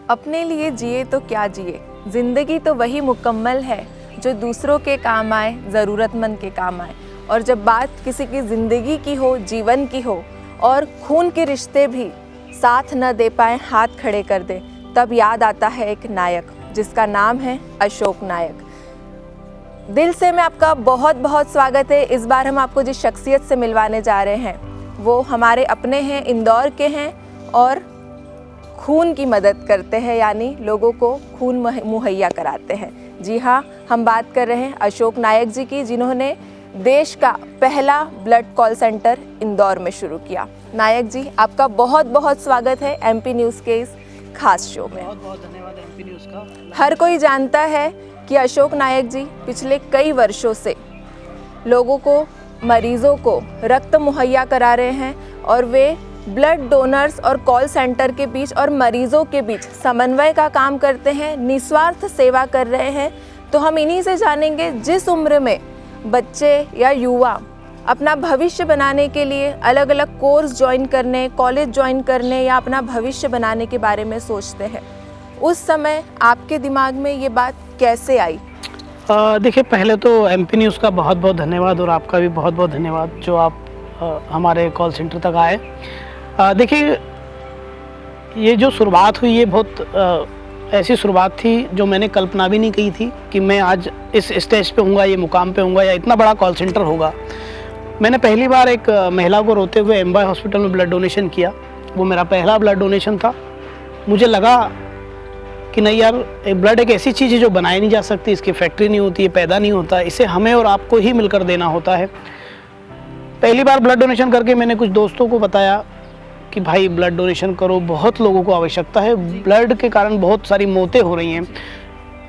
अपने लिए जिए तो क्या जिए, ज़िंदगी तो वही मुकम्मल है जो दूसरों के काम आए, ज़रूरतमंद के काम आए। और जब बात किसी की ज़िंदगी की हो, जीवन की हो और खून के रिश्ते भी साथ न दे पाए, हाथ खड़े कर दे, तब याद आता है एक नायक जिसका नाम है अशोक नायक। दिल से मैं आपका बहुत बहुत स्वागत है। इस बार हम आपको जिस शख्सियत से मिलवाने जा रहे हैं वो हमारे अपने हैं, इंदौर के हैं और खून की मदद करते हैं, यानी लोगों को खून मुहैया कराते हैं। जी हाँ, हम बात कर रहे हैं अशोक नायक जी की, जिन्होंने देश का पहला ब्लड कॉल सेंटर इंदौर में शुरू किया। नायक जी, आपका बहुत बहुत स्वागत है एमपी न्यूज़ के इस खास शो में। बहुत बहुत धन्यवाद एमपी न्यूज़ का। हर कोई जानता है कि अशोक नायक जी पिछले कई वर्षों से लोगों को, मरीजों को रक्त मुहैया करा रहे हैं और वे ब्लड डोनर्स और कॉल सेंटर के बीच और मरीजों के बीच समन्वय का काम करते हैं, निस्वार्थ सेवा कर रहे हैं। तो हम इन्हीं से जानेंगे, जिस उम्र में बच्चे या युवा अपना भविष्य बनाने के लिए अलग अलग कोर्स ज्वाइन करने, कॉलेज ज्वाइन करने या अपना भविष्य बनाने के बारे में सोचते हैं, उस समय आपके दिमाग में ये बात कैसे आई? देखिए, पहले तो एमपी न्यूज़ का बहुत बहुत धन्यवाद और आपका भी बहुत बहुत धन्यवाद जो आप हमारे कॉल सेंटर तक आए। देखिए, ये जो शुरुआत हुई ये बहुत ऐसी शुरुआत थी जो मैंने कल्पना भी नहीं की थी कि मैं आज इस स्टेज पे हूँगा, ये मुकाम पे हूँगा या इतना बड़ा कॉल सेंटर होगा। मैंने पहली बार एक महिला को रोते हुए एमवाय हॉस्पिटल में ब्लड डोनेशन किया। वो मेरा पहला ब्लड डोनेशन था। मुझे लगा कि नहीं यार, ब्लड एक ऐसी चीज़ है जो बनाई नहीं जा सकती, इसकी फैक्ट्री नहीं होती है, पैदा नहीं होता, इसे हमें और आपको ही मिलकर देना होता है। पहली बार ब्लड डोनेशन करके मैंने कुछ दोस्तों को बताया कि भाई ब्लड डोनेशन करो, बहुत लोगों को आवश्यकता है, ब्लड के कारण बहुत सारी मौतें हो रही हैं।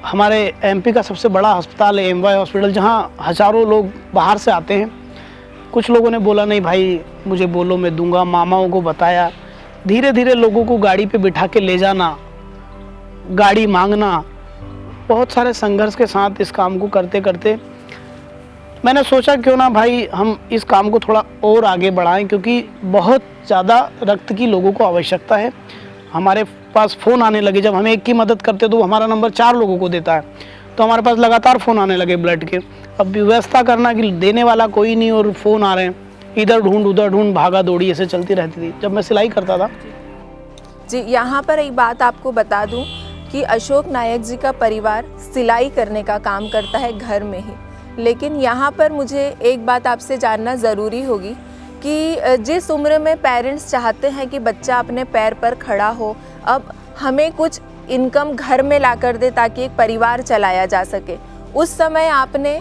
हमारे एमपी का सबसे बड़ा अस्पताल है एमवाय हॉस्पिटल, जहाँ हज़ारों लोग बाहर से आते हैं। कुछ लोगों ने बोला नहीं भाई मुझे बोलो, मैं दूंगा। मामाओं को बताया, धीरे धीरे लोगों को गाड़ी पे बिठा के ले जाना, गाड़ी मांगना, बहुत सारे संघर्ष के साथ इस काम को करते करते मैंने सोचा क्यों ना भाई हम इस काम को थोड़ा और आगे बढ़ाएं, क्योंकि बहुत ज़्यादा रक्त की लोगों को आवश्यकता है। हमारे पास फ़ोन आने लगे, जब हम एक की मदद करते तो हमारा नंबर 4 लोगों को देता है, तो हमारे पास लगातार फ़ोन आने लगे ब्लड के। अब व्यवस्था करना कि देने वाला कोई नहीं और फ़ोन आ रहे हैं, इधर ढूंढ उधर ढूंढ, भागा दौड़ी ऐसे चलती रहती थी जब मैं सिलाई करता था। जी, यहाँ पर एक बात आपको बता दूँ कि अशोक नायक जी का परिवार सिलाई करने का काम करता है घर में ही। लेकिन यहाँ पर मुझे एक बात आपसे जानना ज़रूरी होगी कि जिस उम्र में पेरेंट्स चाहते हैं कि बच्चा अपने पैर पर खड़ा हो, अब हमें कुछ इनकम घर में ला कर दे ताकि एक परिवार चलाया जा सके, उस समय आपने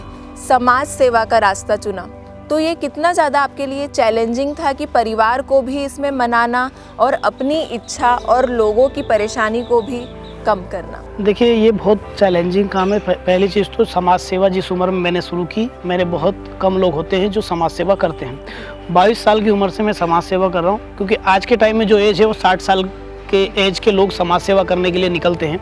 समाज सेवा का रास्ता चुना। तो ये कितना ज़्यादा आपके लिए चैलेंजिंग था कि परिवार को भी इसमें मनाना और अपनी इच्छा और लोगों की परेशानी को भी कम करना? देखिए, ये बहुत चैलेंजिंग काम है। पहली चीज़ तो समाज सेवा जिस उम्र में मैंने शुरू की, मेरे बहुत कम लोग होते हैं जो समाज सेवा करते हैं। 22 साल की उम्र से मैं समाज सेवा कर रहा हूँ, क्योंकि आज के टाइम में जो एज है वो 60 साल के एज के लोग समाज सेवा करने के लिए निकलते हैं।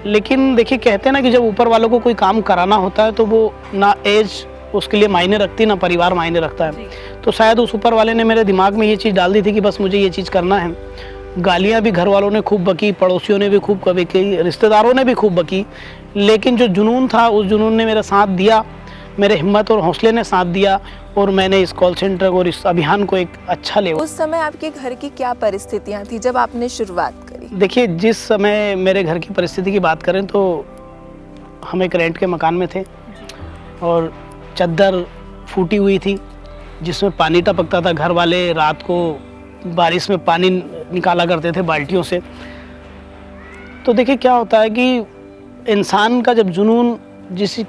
लेकिन देखिए, कहते हैं ना कि जब ऊपर वालों को कोई काम कराना होता है तो वो ना एज उसके लिए मायने रखती, ना परिवार मायने रखता है। तो शायद उस ऊपर वाले ने मेरे दिमाग में ये चीज़ डाल दी थी कि बस मुझे ये चीज़ करना है। गालियाँ भी घर वालों ने खूब बकी, पड़ोसियों ने भी खूब बकी, रिश्तेदारों ने भी खूब बकी, लेकिन जो जुनून था उस जुनून ने मेरा साथ दिया, मेरे हिम्मत और हौसले ने साथ दिया और मैंने इस कॉल सेंटर और इस अभियान को एक अच्छा लेवल। उस समय आपके घर की क्या परिस्थितियाँ थी जब आपने शुरुआत करी? देखिए, जिस समय मेरे घर की परिस्थिति की बात करें तो हम एक रेंट के मकान में थे और चद्दर फूटी हुई थी जिसमें पानी टपकता था। घर वाले रात को बारिश में पानी निकाला करते थे बाल्टियों से। तो देखिए, क्या होता है कि इंसान का जब जुनून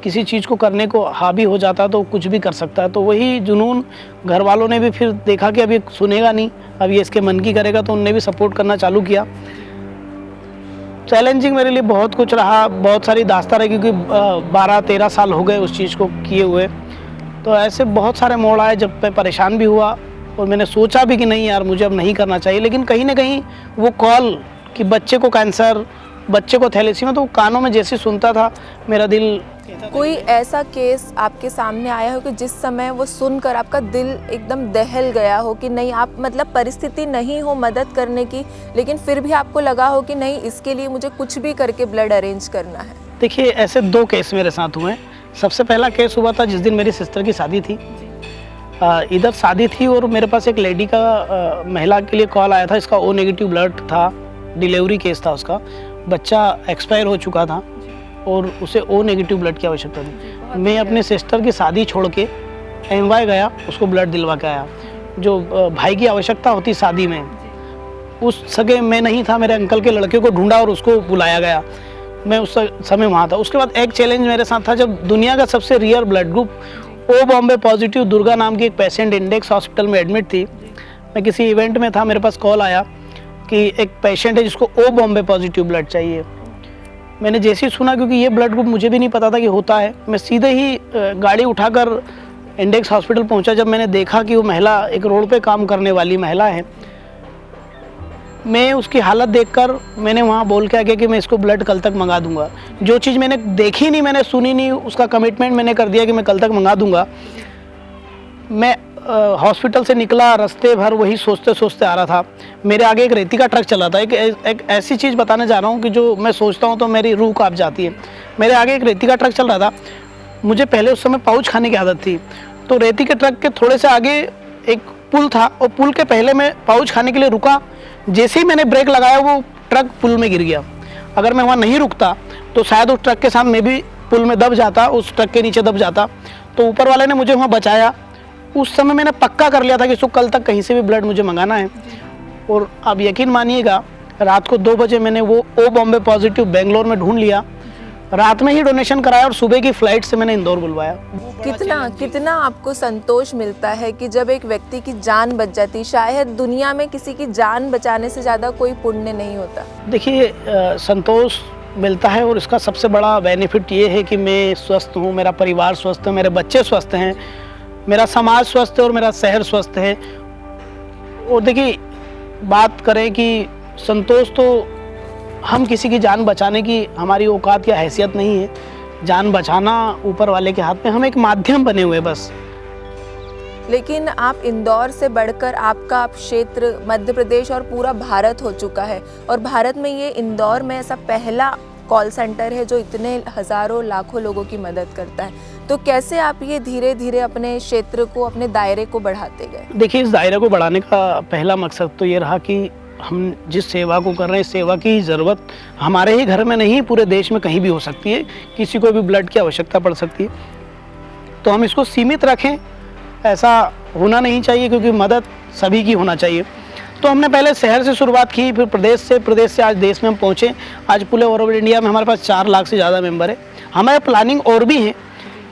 किसी चीज़ को करने को हावी हो जाता है तो कुछ भी कर सकता है। तो वही जुनून घर वालों ने भी फिर देखा कि अब ये सुनेगा नहीं, अब ये इसके मन की करेगा, तो उनने भी सपोर्ट करना चालू किया। चैलेंजिंग मेरे लिए बहुत कुछ रहा, बहुत सारी दास्तां रही, क्योंकि 12-13 साल हो गए उस चीज़ को किए हुए। तो ऐसे बहुत सारे मोड़ आए जब मैं परेशान भी हुआ और मैंने सोचा भी कि नहीं यार, मुझे अब नहीं करना चाहिए। लेकिन कहीं ना कहीं वो कॉल कि बच्चे को कैंसर, बच्चे को थैलेसीमिया, तो कानों में जैसे सुनता था मेरा दिल कोई ऐसा केस आपके सामने आया हो कि जिस समय वो सुनकर आपका दिल एकदम दहल गया हो कि नहीं, आप मतलब परिस्थिति नहीं हो मदद करने की, लेकिन फिर भी आपको लगा हो कि नहीं, इसके लिए मुझे कुछ भी करके ब्लड अरेंज करना है? देखिए, ऐसे 2 केस मेरे साथ हुए हैं। सबसे पहला केस हुआ था जिस दिन मेरी सिस्टर की शादी थी। इधर शादी थी और मेरे पास एक लेडी का महिला के लिए कॉल आया था। इसका ओ नेगेटिव ब्लड था, डिलीवरी केस था उसका, बच्चा एक्सपायर हो चुका था और उसे ओ नेगेटिव ब्लड की आवश्यकता थी। मैं अपने सिस्टर की शादी छोड़ के एमवाई गया, उसको ब्लड दिलवा के आया। जो भाई की आवश्यकता होती शादी में, उस सगे मैं नहीं था, मेरे अंकल के लड़के को ढूंढा और उसको बुलाया गया। मैं उस समय वहाँ था। उसके बाद एक चैलेंज मेरे साथ था, जब दुनिया का सबसे rare blood group O Bombay positive Durga नाम की एक पेशेंट इंडेक्स हॉस्पिटल में एडमिट थी। मैं किसी इवेंट में था, मेरे पास कॉल आया कि एक पेशेंट है जिसको ओ बॉम्बे पॉजिटिव ब्लड चाहिए। मैंने जैसे ही सुना, क्योंकि ये ब्लड ग्रुप मुझे भी नहीं पता था कि होता है, मैं सीधे ही गाड़ी उठाकर इंडेक्स हॉस्पिटल पहुंचा। जब मैंने देखा कि वो महिला एक रोड पे काम करने वाली महिला है, मैं उसकी हालत देखकर मैंने वहाँ बोल के आ गया कि मैं इसको ब्लड कल तक मंगा दूंगा। जो चीज़ मैंने देखी नहीं, मैंने सुनी नहीं, उसका कमिटमेंट मैंने कर दिया कि मैं कल तक मंगा दूंगा। मैं हॉस्पिटल से निकला, रास्ते भर वही सोचते सोचते आ रहा था। मेरे आगे एक रेती का ट्रक चला था। एक ऐसी चीज़ बताने जा रहा हूँ कि जो मैं सोचता हूँ तो मेरी रूह कांप जाती है। मेरे आगे एक रेती का ट्रक चल रहा था। मुझे पहले उस समय पाउच खाने की आदत थी, तो रेती के ट्रक के थोड़े से आगे एक पुल था और पुल के पहले मैं पाउच खाने के लिए रुका। जैसे ही मैंने ब्रेक लगाया, वो ट्रक पुल में गिर गया। अगर मैं वहाँ नहीं रुकता तो शायद उस ट्रक के साथ मैं भी पुल में दब जाता, उस ट्रक के नीचे दब जाता। तो ऊपर वाले ने मुझे वहाँ बचाया। उस समय मैंने पक्का कर लिया था कि इसको कल तक कहीं से भी ब्लड मुझे मंगाना है। और आप यकीन मानिएगा, रात को 2 बजे मैंने वो ओ बॉम्बे पॉजिटिव बेंगलोर में ढूंढ लिया। रात में ही डोनेशन कराया और सुबह की फ्लाइट से मैंने इंदौर बुलवाया। कितना आपको संतोष मिलता है कि जब एक व्यक्ति की जान बच जाती। शायद दुनिया में किसी की जान बचाने से ज़्यादा कोई पुण्य नहीं होता। देखिए, संतोष मिलता है और इसका सबसे बड़ा बेनिफिट ये है कि मैं स्वस्थ हूँ, मेरा परिवार स्वस्थ है, मेरे बच्चे स्वस्थ हैं, मेरा समाज स्वस्थ है और मेरा शहर स्वस्थ है। और देखिए, बात करें कि संतोष, तो हम किसी की जान बचाने की हमारी औकात या हैसियत नहीं है। जान बचाना ऊपर वाले के हाथ में, हम एक माध्यम बने हुए बस। लेकिन आप इंदौर से बढ़कर आपका क्षेत्र मध्य प्रदेश और पूरा भारत हो चुका है, और भारत में ये इंदौर में ऐसा पहला कॉल सेंटर है जो इतने हज़ारों लाखों लोगों की मदद करता है। तो कैसे आप ये धीरे धीरे अपने क्षेत्र को, अपने दायरे को बढ़ाते गए? देखिए, इस दायरे को बढ़ाने का पहला मकसद तो ये रहा कि हम जिस सेवा को कर रहे हैं, इस सेवा की ज़रूरत हमारे ही घर में नहीं, पूरे देश में कहीं भी हो सकती है। किसी को भी ब्लड की आवश्यकता पड़ सकती है, तो हम इसको सीमित रखें। ऐसा होना नहीं चाहिए, क्योंकि मदद सभी की होना चाहिए। तो हमने पहले शहर से शुरुआत की, फिर प्रदेश से आज देश में हम पहुँचे। आज पूरे ओवरऑल इंडिया में हमारे पास 4 लाख से ज़्यादा मेंबर है। हमारे प्लानिंग और भी है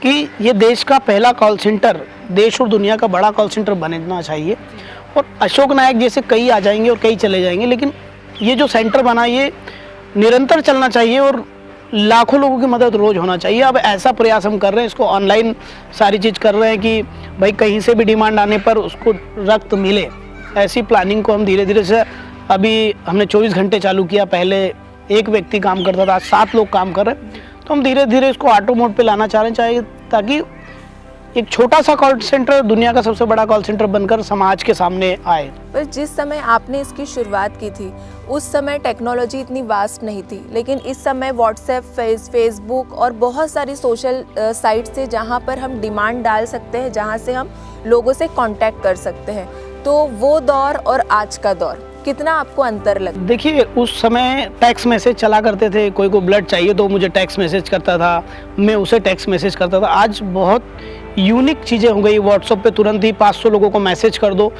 कि ये देश का पहला कॉल सेंटर, देश और दुनिया का बड़ा कॉल सेंटर बनना चाहिए। और अशोक नायक जैसे कई आ जाएंगे और कई चले जाएंगे, लेकिन ये जो सेंटर बना, ये निरंतर चलना चाहिए और लाखों लोगों की मदद रोज़ होना चाहिए। अब ऐसा प्रयास हम कर रहे हैं, इसको ऑनलाइन सारी चीज़ कर रहे हैं कि भाई कहीं से भी डिमांड आने पर उसको रक्त मिले। ऐसी प्लानिंग को हम धीरे धीरे से, अभी हमने 24 घंटे चालू किया। पहले एक व्यक्ति काम करता था, आज 7 लोग काम कर रहे हैं। तो हम धीरे धीरे इसको ऑटो मोड पे लाना चाह रहे चाहिए, ताकि एक छोटा सा कॉल सेंटर दुनिया का सबसे बड़ा कॉल सेंटर बनकर समाज के सामने आए। पर जिस समय आपने इसकी शुरुआत की थी, उस समय टेक्नोलॉजी इतनी वास्ट नहीं थी, लेकिन इस समय व्हाट्सएप, फेसबुक और बहुत सारी सोशल साइट से जहां पर हम डिमांड डाल सकते हैं, जहां से हम लोगों से कांटेक्ट कर सकते हैं। तो वो दौर और आज का दौर, कितना आपको अंतर लगा? देखिए, उस समय टेक्स्ट मैसेज चला करते थे। कोई को ब्लड चाहिए तो मुझे टेक्स्ट मैसेज करता था, मैं उसे टेक्स्ट मैसेज करता था। आज बहुत यूनिक चीज़ें हो गई। व्हाट्सएप पे तुरंत ही 500 लोगों को मैसेज कर दो।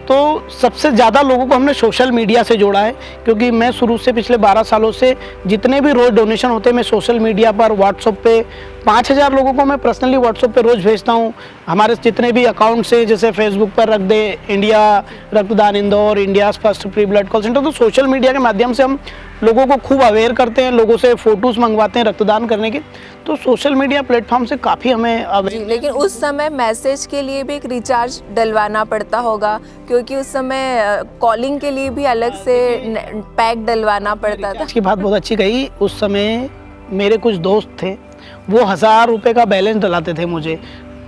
तो सबसे ज़्यादा लोगों को हमने सोशल मीडिया से जोड़ा है, क्योंकि मैं शुरू से पिछले 12 सालों से जितने भी रोज़ डोनेशन होते हैं, मैं सोशल मीडिया पर व्हाट्सएप पे 5000 लोगों को मैं पर्सनली व्हाट्सएप पे रोज़ भेजता हूँ। हमारे जितने भी अकाउंट्स हैं, जैसे फेसबुक पर रख दे इंडिया रक्तदान Indore, India first free blood call centre, तो सोशल मीडिया के माध्यम से हम लोगों को खूब अवेयर करते हैं, लोगों से फ़ोटोज़ मंगवाते हैं रक्तदान करने की। तो सोशल मीडिया प्लेटफॉर्म से काफ़ी हमें लेकिन उस समय मैसेज के लिए भी एक रिचार्ज डलवाना पड़ता होगा, क्योंकि उस समय कॉलिंग के लिए भी अलग से पैक डलवाना पड़ता था। इसकी बात बहुत अच्छी कही। उस समय मेरे कुछ दोस्त थे, वो 1000 रुपये का बैलेंस डलाते थे मुझे।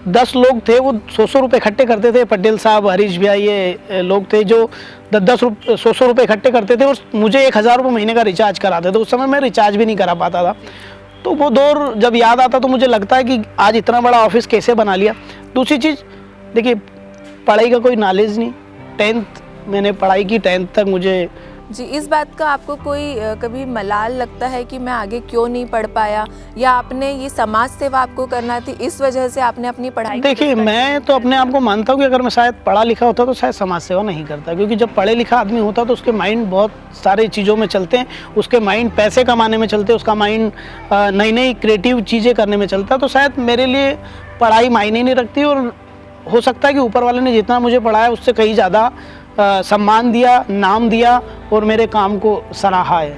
10 लोग थे, वो 100 रुपये इकट्ठे करते थे। पटेल साहब, हरीश भैया, ये लोग थे जो 10 रुपये 100 रुपये इकट्ठे करते थे और मुझे 1000 रुपये महीने का रिचार्ज कराते थे। उस समय मैं रिचार्ज भी नहीं करा पाता था। तो वो दौर जब याद आता तो मुझे लगता है कि आज इतना बड़ा ऑफिस कैसे बना लिया। दूसरी चीज़ देखिए, पढ़ाई का कोई नॉलेज नहीं। 10th मैंने पढ़ाई की, 10th तक मुझे जी, इस बात का आपको कोई कभी मलाल लगता है कि मैं आगे क्यों नहीं पढ़ पाया, या आपने ये समाज सेवा आपको करना थी इस वजह से आपने अपनी पढ़ाई? देखिए, मैं तो अपने आप को मानता हूँ कि अगर मैं शायद पढ़ा लिखा होता तो शायद समाज सेवा नहीं करता, क्योंकि जब पढ़े लिखा आदमी होता तो उसके माइंड बहुत सारी चीज़ों में चलते हैं। उसके माइंड पैसे कमाने में चलते हैं, उसका माइंड नई नई क्रिएटिव चीज़ें करने में चलता है। तो शायद मेरे लिए पढ़ाई मायने नहीं रखती, और हो सकता है कि ऊपर वाले ने जितना मुझे पढ़ाया उससे कहीं ज़्यादा सम्मान दिया, नाम दिया और मेरे काम को सराहा है।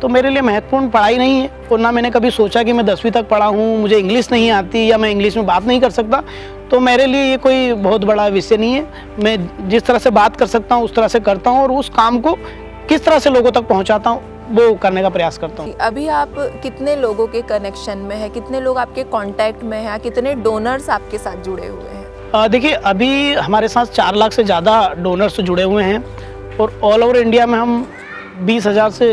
तो मेरे लिए महत्वपूर्ण पढ़ाई नहीं है, और ना मैंने कभी सोचा कि मैं 10वीं तक पढ़ा हूँ, मुझे इंग्लिश नहीं आती या मैं इंग्लिश में बात नहीं कर सकता। तो मेरे लिए ये कोई बहुत बड़ा विषय नहीं है। मैं जिस तरह से बात कर सकता हूँ उस तरह से करता हूँ, और उस काम को किस तरह से लोगों तक पहुँचाता हूँ वो करने का प्रयास करता हूँ। अभी आप कितने लोगों के कनेक्शन में है, कितने लोग आपके कांटेक्ट में हैं, कितने डोनर्स आपके साथ जुड़े हुए हैं? देखिए, अभी हमारे साथ 4 लाख से ज़्यादा डोनर्स जुड़े हुए हैं, और ऑल ओवर इंडिया में हम 20,000 से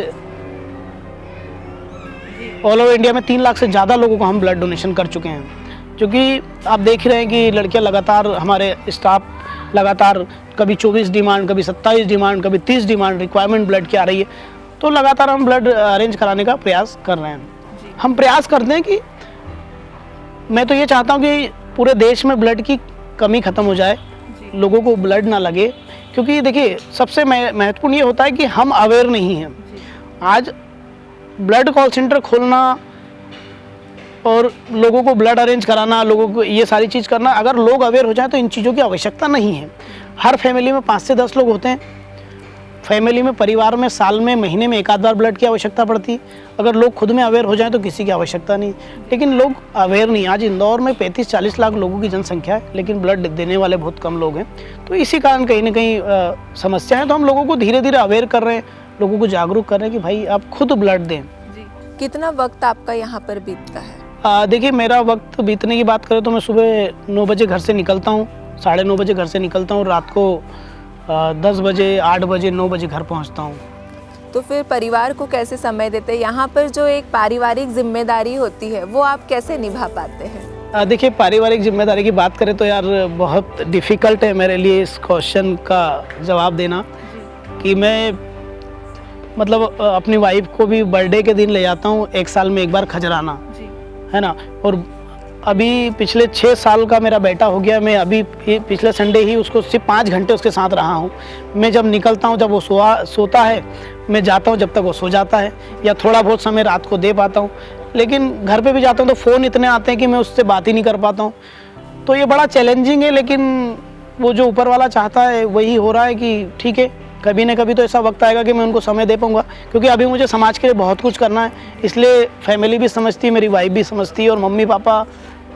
ऑल ओवर इंडिया में 3 लाख से ज़्यादा लोगों को हम ब्लड डोनेशन कर चुके हैं। क्योंकि आप देख ही रहे हैं कि लड़कियां लगातार, हमारे स्टाफ लगातार कभी 24 डिमांड, कभी 27 डिमांड, कभी 30 डिमांड रिक्वायरमेंट ब्लड की आ रही है। तो लगातार हम ब्लड अरेंज कराने का प्रयास कर रहे हैं। हम प्रयास करते हैं कि मैं तो ये चाहता हूँ कि पूरे देश में ब्लड की कमी ख़त्म हो जाए, लोगों को ब्लड ना लगे। क्योंकि देखिए, सबसे महत्वपूर्ण ये होता है कि हम अवेयर नहीं हैं। आज ब्लड कॉल सेंटर खोलना और लोगों को ब्लड अरेंज कराना, लोगों को ये सारी चीज़ करना, अगर लोग अवेयर हो जाए तो इन चीज़ों की आवश्यकता नहीं है। हर फैमिली में 5 से 10 लोग होते हैं। फैमिली में, परिवार में साल में, महीने में 1 आध बार ब्लड की आवश्यकता पड़ती है। अगर लोग खुद में अवेयर हो जाएं तो किसी की आवश्यकता नहीं। लेकिन लोग अवेयर नहीं। आज इंदौर में 35-40 लाख लोगों की जनसंख्या है, लेकिन ब्लड देने वाले बहुत कम लोग हैं। तो इसी कारण कहीं ना कहीं समस्या है। तो हम लोगों को धीरे धीरे अवेयर कर रहे हैं, लोगों को जागरूक कर रहे हैं कि भाई आप खुद ब्लड दें। कितना वक्त आपका यहाँ पर बीतता है? देखिए, मेरा वक्त बीतने की बात करें तो मैं सुबह 9 बजे घर से निकलता हूँ, 9:30 बजे घर से निकलता हूँ, रात को 10 बजे, 8 बजे, 9 बजे घर पहुँचता हूँ। तो फिर परिवार को कैसे समय देते हैं? यहाँ पर जो एक पारिवारिक जिम्मेदारी होती है वो आप कैसे निभा पाते हैं? देखिए, पारिवारिक जिम्मेदारी की बात करें तो यार बहुत डिफ़िकल्ट है मेरे लिए इस क्वेश्चन का जवाब देना। कि मैं मतलब अपनी वाइफ को भी बर्थडे के दिन ले जाता हूँ, 1 साल में 1 बार खजराना, है ना। और अभी पिछले 6 साल का मेरा बेटा हो गया। मैं अभी पिछले संडे ही उसको सिर्फ 5 घंटे उसके साथ रहा हूँ। मैं जब निकलता हूँ, जब वो सोता है, मैं जाता हूँ जब तक वो सो जाता है, या थोड़ा बहुत समय रात को दे पाता हूँ। लेकिन घर पे भी जाता हूँ तो फ़ोन इतने आते हैं कि मैं उससे बात ही नहीं कर पाता हूँ। तो ये बड़ा चैलेंजिंग है, लेकिन वो जो ऊपर वाला चाहता है वही हो रहा है कि ठीक है, कभी ना कभी तो ऐसा वक्त आएगा कि मैं उनको समय दे पाऊँगा। क्योंकि अभी मुझे समाज के लिए बहुत कुछ करना है, इसलिए फैमिली भी समझती है, मेरी वाइफ भी समझती है, और मम्मी पापा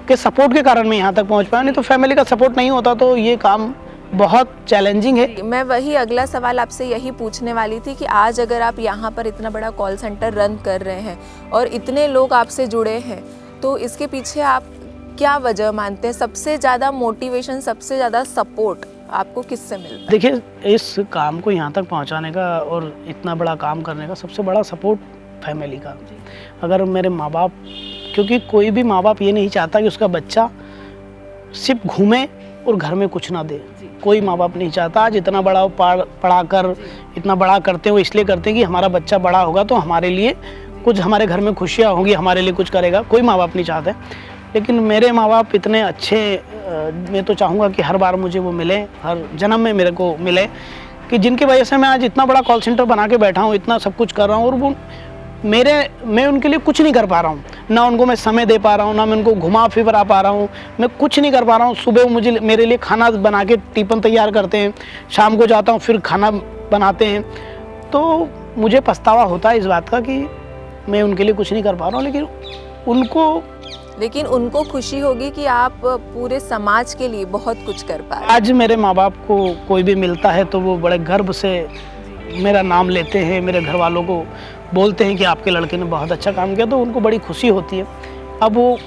के सपोर्ट के कारण मैं यहाँ तक पहुँच पाया। नहीं तो फैमिली का सपोर्ट नहीं होता तो ये काम बहुत चैलेंजिंग है। मैं वही अगला सवाल आपसे यही पूछने वाली थी कि आज अगर आप यहाँ पर इतना बड़ा कॉल सेंटर रन कर रहे हैं और इतने लोग आपसे जुड़े हैं, तो इसके पीछे आप क्या वजह मानते हैं? सबसे ज़्यादा मोटिवेशन, सबसे ज़्यादा सपोर्ट आपको किससे मिलता है? देखिए, इस काम को यहाँ तक पहुँचाने का और इतना बड़ा काम करने का सबसे बड़ा सपोर्ट फैमिली का। अगर मेरे माँ बाप, क्योंकि कोई भी माँ बाप ये नहीं चाहता कि उसका बच्चा सिर्फ घूमे और घर में कुछ ना दे। कोई माँ बाप नहीं चाहता। आज इतना बड़ा पढ़ा कर इतना बड़ा करते हैं, वो इसलिए करते हैं कि हमारा बच्चा बड़ा होगा तो हमारे लिए कुछ, हमारे घर में खुशियाँ होंगी, हमारे लिए कुछ करेगा। कोई माँ बाप नहीं चाहते। लेकिन मेरे माँ बाप इतने अच्छे, मैं तो चाहूँगा कि हर बार मुझे वो मिले, हर जन्म में मेरे को मिले, कि जिनकी वजह से मैं आज इतना बड़ा कॉल सेंटर बना के बैठा हूँ, इतना सब कुछ कर रहा हूँ, और वो मैं उनके लिए कुछ नहीं कर पा रहा हूँ। ना उनको मैं समय दे पा रहा हूँ, ना मैं उनको घुमा फिरा पा रहा हूँ, मैं कुछ नहीं कर पा रहा हूँ। सुबह वो मेरे लिए खाना बना के टिफ़िन तैयार करते हैं, शाम को जाता हूँ फिर खाना बनाते हैं। तो मुझे पछतावा होता है इस बात का कि मैं उनके लिए कुछ नहीं कर पा रहा हूँ। लेकिन उनको खुशी होगी कि आप पूरे समाज के लिए बहुत कुछ कर पा रहे हैं। आज मेरे माँ बाप को कोई भी मिलता है तो वो बड़े गर्व से मेरा नाम लेते हैं, मेरे घर वालों को बोलते हैं कि आपके लड़के ने बहुत अच्छा काम किया, तो उनको बड़ी खुशी होती है। अब वो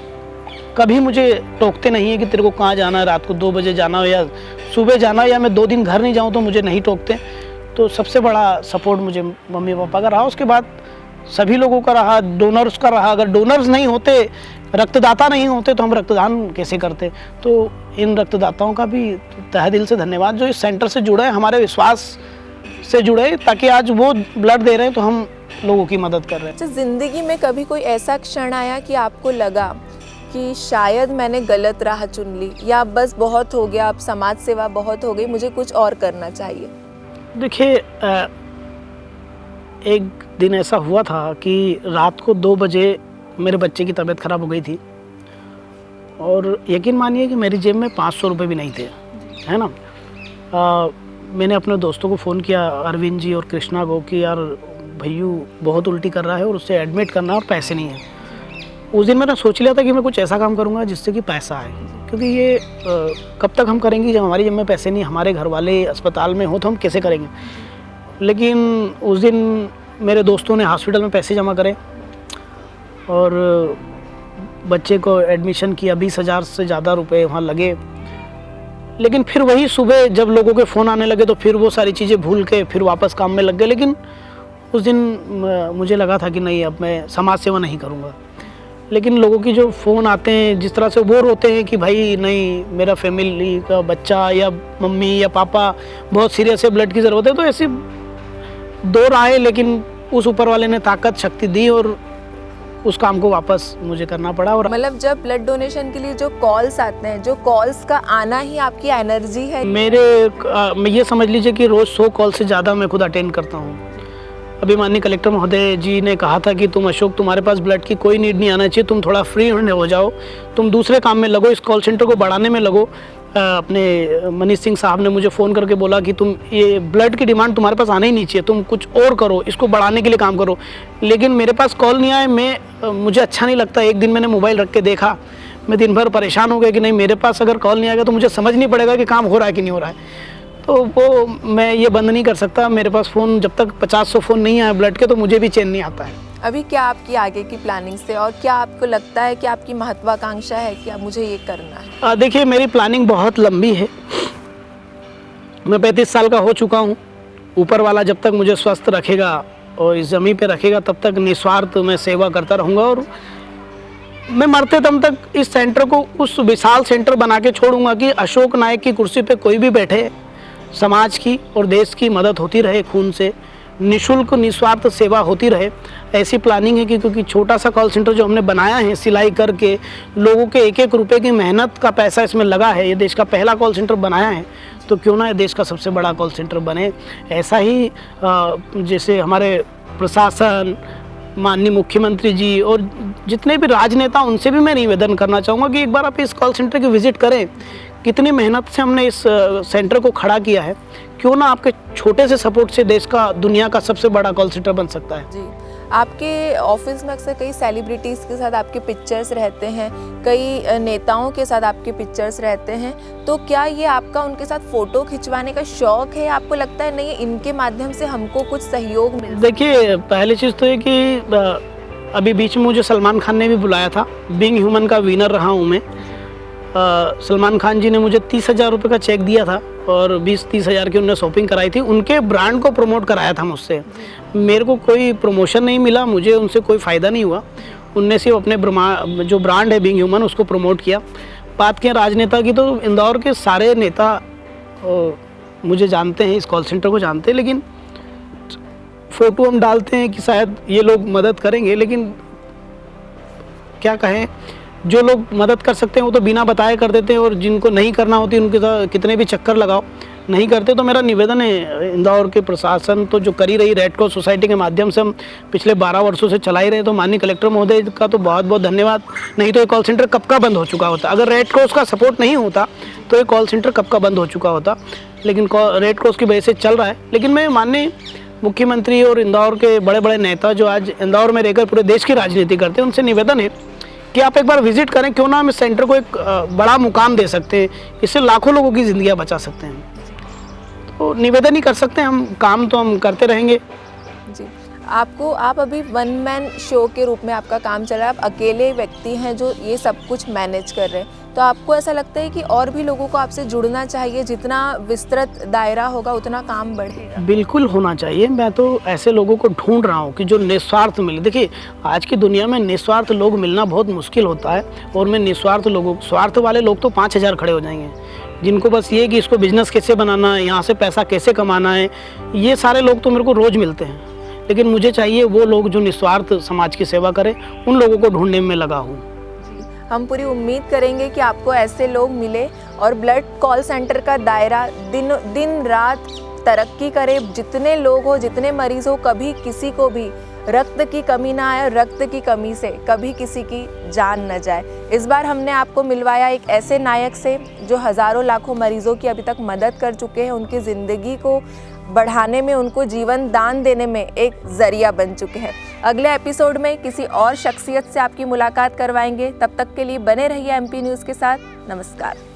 कभी मुझे टोकते नहीं है कि तेरे को कहाँ जाना है, रात को 2 बजे जाना हो या सुबह जाना हो, या मैं 2 दिन घर नहीं जाऊँ तो मुझे नहीं टोकते। तो सबसे बड़ा सपोर्ट मुझे मम्मी पापा का रहा। उसके बाद सभी लोगों का रहा, डोनर्स का रहा। अगर डोनर्स नहीं होते, रक्तदाता नहीं होते, तो हम रक्तदान कैसे करते। तो इन रक्तदाताओं का भी तहे दिल से धन्यवाद जो इस सेंटर से जुड़े, हमारे विश्वास से जुड़े, ताकि आज वो ब्लड दे रहे हैं तो हम लोगों की मदद कर रहे हैं। अच्छा, ज़िंदगी में कभी कोई ऐसा क्षण आया कि आपको लगा कि शायद मैंने गलत राह चुन ली, या बस बहुत हो गया, अब समाज सेवा बहुत हो गई, मुझे कुछ और करना चाहिए? देखिए, एक दिन ऐसा हुआ था कि रात को 2 बजे मेरे बच्चे की तबीयत ख़राब हो गई थी, और यकीन मानिए कि मेरी जेब में 500 रुपये भी नहीं थे, है ना। मैंने अपने दोस्तों को फ़ोन किया, अरविंद जी और कृष्णा को, कि यार भैयू बहुत उल्टी कर रहा है और उससे एडमिट करना है और पैसे नहीं हैं। उस दिन मैंने सोच लिया था कि मैं कुछ ऐसा काम करूँगा जिससे कि पैसा आए, क्योंकि ये कब तक हम करेंगे जब हमारी जेब में पैसे नहीं, हमारे घर वाले अस्पताल में हो तो हम कैसे करेंगे। लेकिन उस दिन मेरे दोस्तों ने हॉस्पिटल में पैसे जमा करे और बच्चे को एडमिशन किया। 20,000 से ज़्यादा रुपए वहाँ लगे। लेकिन फिर वही सुबह जब लोगों के फ़ोन आने लगे तो फिर वो सारी चीज़ें भूल के फिर वापस काम में लग गए। लेकिन उस दिन मुझे लगा था कि नहीं, अब मैं समाज सेवा नहीं करूँगा। लेकिन लोगों की जो फ़ोन आते हैं, जिस तरह से वो रोते हैं कि भाई नहीं, मेरा फैमिली का बच्चा या मम्मी या पापा बहुत सीरियस है, ब्लड की ज़रूरत है, तो ऐसी 2 राहें, लेकिन उस ऊपर वाले ने ताकत शक्ति दी और उस काम को वापस मुझे करना पड़ा। और मतलब जब ब्लड डोनेशन के लिए जो कॉल्स आते हैं, जो कॉल्स का आना ही आपकी एनर्जी है? मैं ये समझ लीजिए कि रोज़ 100 कॉल से ज़्यादा मैं खुद अटेंड करता हूँ। अभी माननीय कलेक्टर महोदय जी ने कहा था कि तुम अशोक, तुम्हारे पास ब्लड की कोई नीड नहीं आना चाहिए, तुम थोड़ा फ्री हो जाओ, तुम दूसरे काम में लगो, इस कॉल सेंटर को बढ़ाने में लगो। अपने मनीष सिंह साहब ने मुझे फ़ोन करके बोला कि तुम ये ब्लड की डिमांड तुम्हारे पास आना ही नहीं चाहिए, तुम कुछ और करो, इसको बढ़ाने के लिए काम करो। लेकिन मेरे पास कॉल नहीं आए, मुझे अच्छा नहीं लगता। एक दिन मैंने मोबाइल रख के देखा, मैं दिन भर परेशान हो गया कि नहीं, मेरे पास अगर कॉल नहीं आएगा तो मुझे समझ नहीं पड़ेगा कि काम हो रहा है कि नहीं हो रहा है। तो वो मैं ये बंद नहीं कर सकता। मेरे पास फ़ोन जब तक 50-100 फ़ोन नहीं आए ब्लड के, तो मुझे भी चैन नहीं आता है। अभी क्या आपकी आगे की प्लानिंग से, और क्या आपको लगता है कि आपकी महत्वाकांक्षा है कि अब मुझे ये करना है? देखिए, मेरी प्लानिंग बहुत लंबी है। मैं 35 साल का हो चुका हूँ। ऊपर वाला जब तक मुझे स्वस्थ रखेगा और इस ज़मीन पे रखेगा, तब तक निस्वार्थ मैं सेवा करता रहूँगा। और मैं मरते दम तक इस सेंटर को उस विशाल सेंटर बना के छोड़ूंगा कि अशोक नायक की कुर्सी पे कोई भी बैठे, समाज की और देश की मदद होती रहे, खून से निशुल्क निस्वार्थ सेवा होती रहे। ऐसी प्लानिंग है कि क्योंकि छोटा सा कॉल सेंटर जो हमने बनाया है, सिलाई करके लोगों के 1-1 रुपये की मेहनत का पैसा इसमें लगा है, ये देश का पहला कॉल सेंटर बनाया है, तो क्यों ना ये देश का सबसे बड़ा कॉल सेंटर बने। ऐसा ही जैसे हमारे प्रशासन, माननीय मुख्यमंत्री जी और जितने भी राजनेता, उनसे भी मैं निवेदन करना चाहूँगा कि एक बार आप इस कॉल सेंटर की विज़िट करें। कितनी मेहनत से हमने इस सेंटर को खड़ा किया है, क्यों ना आपके छोटे से सपोर्ट से देश का, दुनिया का सबसे बड़ा कॉल सेंटर बन सकता है। जी, आपके ऑफिस में अक्सर कई सेलिब्रिटीज़ के साथ आपके पिक्चर्स रहते हैं, कई नेताओं के साथ आपके पिक्चर्स रहते हैं, तो क्या ये आपका उनके साथ फ़ोटो खिंचवाने का शौक़ है? आपको लगता है नहीं, इनके माध्यम से हमको कुछ सहयोग मिल? देखिए, पहली चीज़ तो ये कि अभी बीच में मुझे सलमान खान ने भी बुलाया था, बीइंग ह्यूमन का विनर रहा हूँ मैं। सलमान खान जी ने मुझे 30,000 रुपये का चेक दिया था और 20-30 हज़ार की उन्होंने शॉपिंग कराई थी। उनके ब्रांड को प्रमोट कराया था मुझसे। मेरे को कोई प्रमोशन नहीं मिला, मुझे उनसे कोई फ़ायदा नहीं हुआ। उनने सिर्फ अपने जो ब्रांड है बीइंग ह्यूमन, उसको प्रमोट किया। बात करें राजनेता की, तो इंदौर के सारे नेता मुझे जानते हैं, इस कॉल सेंटर को जानते हैं। लेकिन फ़ोटो हम डालते हैं कि शायद ये लोग मदद करेंगे, लेकिन क्या कहें, जो लोग मदद कर सकते हैं वो तो बिना बताए कर देते हैं, और जिनको नहीं करना होती उनके साथ कितने भी चक्कर लगाओ नहीं करते। तो मेरा निवेदन है, इंदौर के प्रशासन तो जो करी रही, रेड क्रॉस सोसाइटी के माध्यम से हम पिछले 12 वर्षों से चला ही रहे, तो माननीय कलेक्टर महोदय का तो बहुत बहुत धन्यवाद। नहीं तो ये कॉल सेंटर कब का बंद हो चुका होता। अगर रेड क्रॉस का सपोर्ट नहीं होता तो ये कॉल सेंटर कब का बंद हो चुका होता। लेकिन रेड क्रॉस की वजह से चल रहा है। लेकिन मैं माननीय मुख्यमंत्री और इंदौर के बड़े बड़े नेता जो आज इंदौर में रहकर पूरे देश की राजनीति करते हैं, उनसे निवेदन है कि आप एक बार विजिट करें। क्यों ना हम इस सेंटर को एक बड़ा मुकाम दे सकते हैं, इससे लाखों लोगों की ज़िंदगियां बचा सकते हैं। तो निवेदन ही कर सकते हैं हम, काम तो हम करते रहेंगे। जी, आप अभी वन मैन शो के रूप में आपका काम चल रहा है, आप अकेले व्यक्ति हैं जो ये सब कुछ मैनेज कर रहे हैं, तो आपको ऐसा लगता है कि और भी लोगों को आपसे जुड़ना चाहिए, जितना विस्तृत दायरा होगा उतना काम बढ़ेगा? बिल्कुल होना चाहिए। मैं तो ऐसे लोगों को ढूंढ रहा हूँ कि जो निस्वार्थ मिले। देखिए आज की दुनिया में निस्वार्थ लोग मिलना बहुत मुश्किल होता है, और मैं निस्वार्थ लोगों, स्वार्थ वाले लोग तो 5000 खड़े हो जाएंगे, जिनको बस ये कि इसको बिजनेस कैसे बनाना है, यहाँ से पैसा कैसे कमाना है, ये सारे लोग तो मेरे को रोज़ मिलते हैं। लेकिन मुझे चाहिए वो लोग जो निस्वार्थ समाज की सेवा करें, उन लोगों को ढूंढने में लगा हूँ। हम पूरी उम्मीद करेंगे कि आपको ऐसे लोग मिले और ब्लड कॉल सेंटर का दायरा दिन रात तरक्की करे। जितने लोग हो, जितने मरीज हो, कभी किसी को भी रक्त की कमी ना आए, और रक्त की कमी से कभी किसी की जान न जाए। इस बार हमने आपको मिलवाया एक ऐसे नायक से जो हज़ारों लाखों मरीजों की अभी तक मदद कर चुके हैं, उनकी ज़िंदगी को बढ़ाने में, उनको जीवन दान देने में एक ज़रिया बन चुके हैं। अगले एपिसोड में किसी और शख्सियत से आपकी मुलाकात करवाएंगे। तब तक के लिए बने रहिए MP न्यूज़ के साथ। नमस्कार।